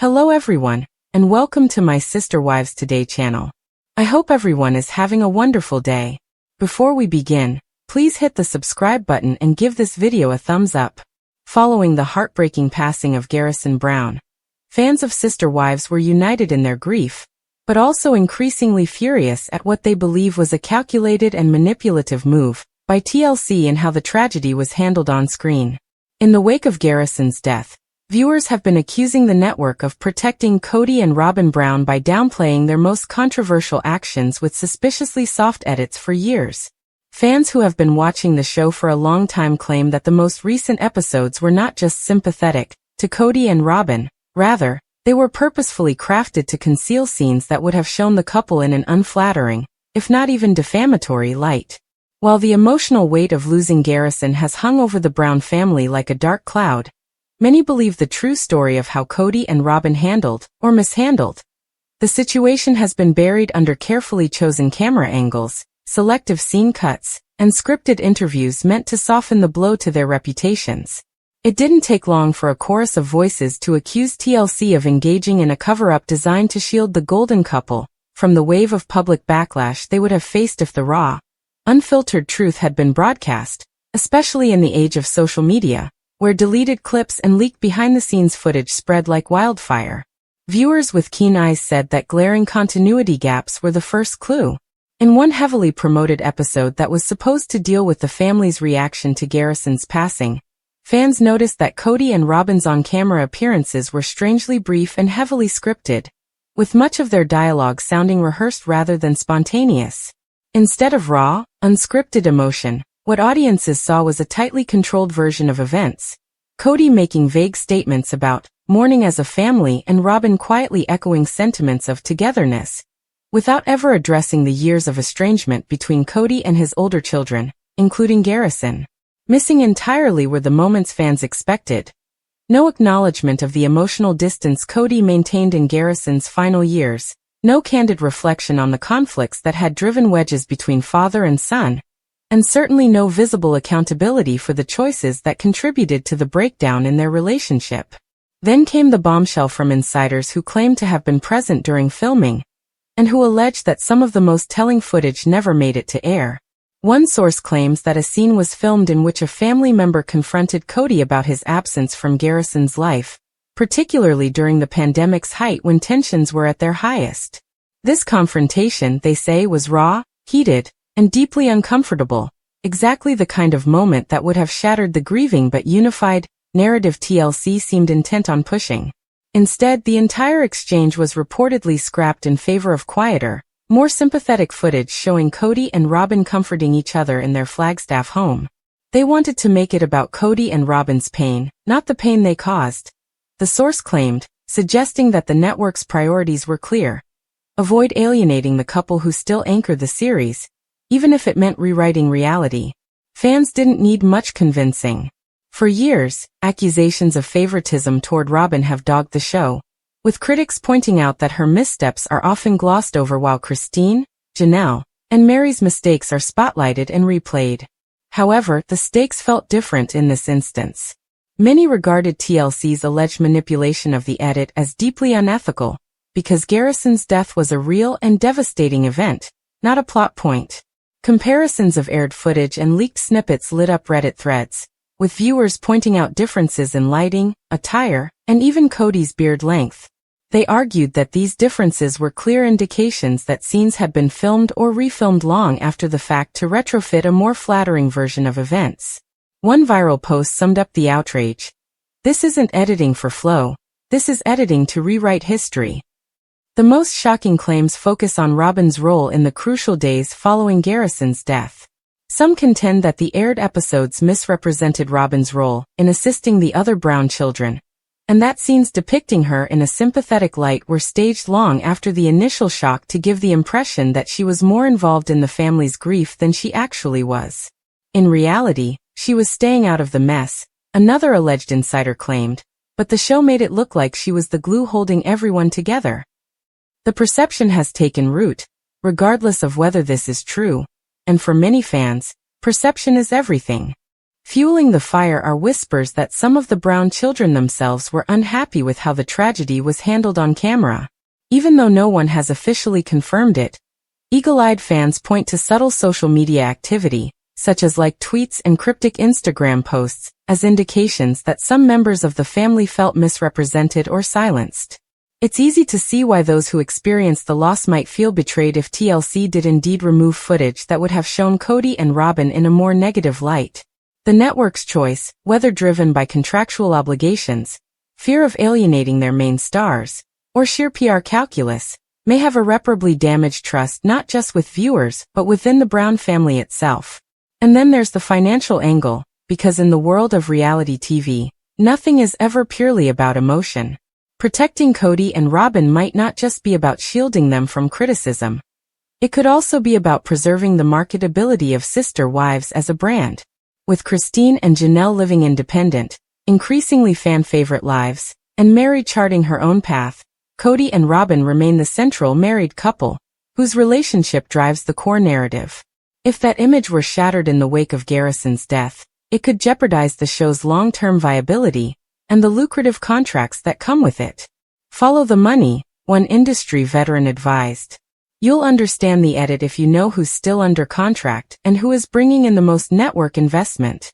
Hello everyone, and welcome to my Sister Wives Today channel. I hope everyone is having a wonderful day. Before we begin, please hit the subscribe button and give this video a thumbs up. Following the heartbreaking passing of Garrison Brown, fans of Sister Wives were united in their grief, but also increasingly furious at what they believe was a calculated and manipulative move by TLC in how the tragedy was handled on screen. In the wake of Garrison's death, viewers have been accusing the network of protecting Kody and Robyn Brown by downplaying their most controversial actions with suspiciously soft edits for years. Fans who have been watching the show for a long time claim that the most recent episodes were not just sympathetic to Kody and Robyn, rather, they were purposefully crafted to conceal scenes that would have shown the couple in an unflattering, if not even defamatory light. While the emotional weight of losing Garrison has hung over the Brown family like a dark cloud, many believe the true story of how Kody and Robyn handled, or mishandled, the situation has been buried under carefully chosen camera angles, selective scene cuts, and scripted interviews meant to soften the blow to their reputations. It didn't take long for a chorus of voices to accuse TLC of engaging in a cover-up designed to shield the golden couple from the wave of public backlash they would have faced if the raw, unfiltered truth had been broadcast, especially in the age of social media, where deleted clips and leaked behind-the-scenes footage spread like wildfire. Viewers with keen eyes said that glaring continuity gaps were the first clue. In one heavily promoted episode that was supposed to deal with the family's reaction to Garrison's passing, fans noticed that Kody and Robyn's on-camera appearances were strangely brief and heavily scripted, with much of their dialogue sounding rehearsed rather than spontaneous. Instead of raw, unscripted emotion, what audiences saw was a tightly controlled version of events, Kody making vague statements about mourning as a family and Robyn quietly echoing sentiments of togetherness, without ever addressing the years of estrangement between Kody and his older children, including Garrison. Missing entirely were the moments fans expected. No acknowledgement of the emotional distance Kody maintained in Garrison's final years, no candid reflection on the conflicts that had driven wedges between father and son, and certainly no visible accountability for the choices that contributed to the breakdown in their relationship. Then came the bombshell from insiders who claimed to have been present during filming, and who alleged that some of the most telling footage never made it to air. One source claims that a scene was filmed in which a family member confronted Kody about his absence from Garrison's life, particularly during the pandemic's height when tensions were at their highest. This confrontation, they say, was raw, heated, and deeply uncomfortable, exactly the kind of moment that would have shattered the grieving but unified narrative TLC seemed intent on pushing. Instead, the entire exchange was reportedly scrapped in favor of quieter, more sympathetic footage showing Kody and Robyn comforting each other in their Flagstaff home. They wanted to make it about Kody and Robyn's pain, not the pain they caused, the source claimed, suggesting that the network's priorities were clear. Avoid alienating the couple who still anchored the series, even if it meant rewriting reality. Fans didn't need much convincing. For years, accusations of favoritism toward Robyn have dogged the show, with critics pointing out that her missteps are often glossed over while Christine, Janelle, and Mary's mistakes are spotlighted and replayed. However, the stakes felt different in this instance. Many regarded TLC's alleged manipulation of the edit as deeply unethical, because Garrison's death was a real and devastating event, not a plot point. Comparisons of aired footage and leaked snippets lit up Reddit threads, with viewers pointing out differences in lighting, attire, and even Kody's beard length. They argued that these differences were clear indications that scenes had been filmed or refilmed long after the fact to retrofit a more flattering version of events. One viral post summed up the outrage. "This isn't editing for flow. This is editing to rewrite history." The most shocking claims focus on Robyn's role in the crucial days following Garrison's death. Some contend that the aired episodes misrepresented Robyn's role in assisting the other Brown children, and that scenes depicting her in a sympathetic light were staged long after the initial shock to give the impression that she was more involved in the family's grief than she actually was. In reality, she was staying out of the mess, another alleged insider claimed, but the show made it look like she was the glue holding everyone together. The perception has taken root, regardless of whether this is true, and for many fans, perception is everything. Fueling the fire are whispers that some of the Brown children themselves were unhappy with how the tragedy was handled on camera. Even though no one has officially confirmed it, eagle-eyed fans point to subtle social media activity, such as like tweets and cryptic Instagram posts, as indications that some members of the family felt misrepresented or silenced. It's easy to see why those who experienced the loss might feel betrayed if TLC did indeed remove footage that would have shown Kody and Robyn in a more negative light. The network's choice, whether driven by contractual obligations, fear of alienating their main stars, or sheer PR calculus, may have irreparably damaged trust not just with viewers but within the Brown family itself. And then there's the financial angle, because in the world of reality TV, nothing is ever purely about emotion. Protecting Kody and Robyn might not just be about shielding them from criticism. It could also be about preserving the marketability of sister wives as a brand. With Christine and Janelle living independent, increasingly fan-favorite lives, and Mary charting her own path, Kody and Robyn remain the central married couple, whose relationship drives the core narrative. If that image were shattered in the wake of Garrison's death, it could jeopardize the show's long-term viability and the lucrative contracts that come with it. Follow the money, one industry veteran advised. You'll understand the edit if you know who's still under contract and who is bringing in the most network investment.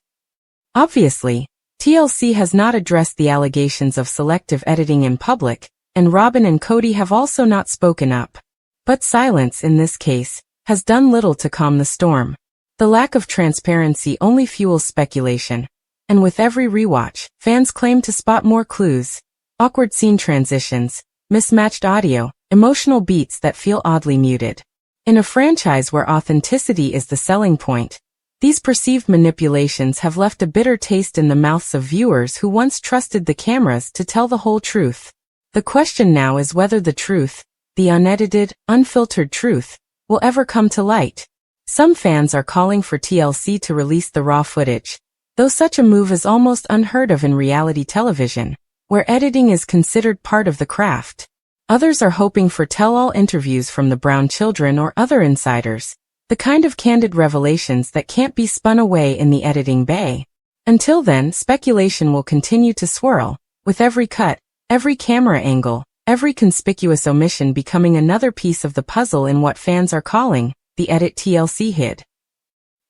Obviously, TLC has not addressed the allegations of selective editing in public, and Robyn and Kody have also not spoken up. But silence in this case has done little to calm the storm. The lack of transparency only fuels speculation, and with every rewatch, fans claim to spot more clues: awkward scene transitions, mismatched audio, emotional beats that feel oddly muted. In a franchise where authenticity is the selling point, these perceived manipulations have left a bitter taste in the mouths of viewers who once trusted the cameras to tell the whole truth. The question now is whether the truth, the unedited, unfiltered truth, will ever come to light. Some fans are calling for TLC to release the raw footage, though such a move is almost unheard of in reality television, where editing is considered part of the craft. Others are hoping for tell-all interviews from the Brown children or other insiders, the kind of candid revelations that can't be spun away in the editing bay. Until then, speculation will continue to swirl, with every cut, every camera angle, every conspicuous omission becoming another piece of the puzzle in what fans are calling the edit TLC hid.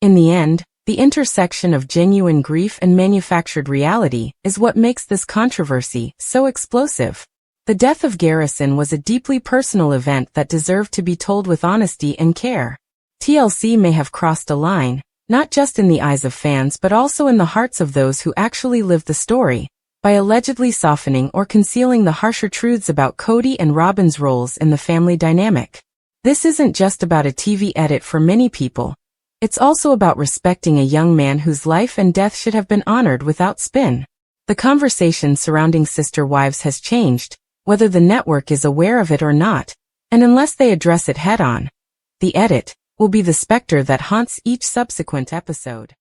In the end, the intersection of genuine grief and manufactured reality is what makes this controversy so explosive. The death of Garrison was a deeply personal event that deserved to be told with honesty and care. TLC may have crossed a line, not just in the eyes of fans but also in the hearts of those who actually lived the story, by allegedly softening or concealing the harsher truths about Kody and Robyn's roles in the family dynamic. This isn't just about a TV edit for many people. It's also about respecting a young man whose life and death should have been honored without spin. The conversation surrounding sister wives has changed, whether the network is aware of it or not, and unless they address it head-on, the edit will be the specter that haunts each subsequent episode.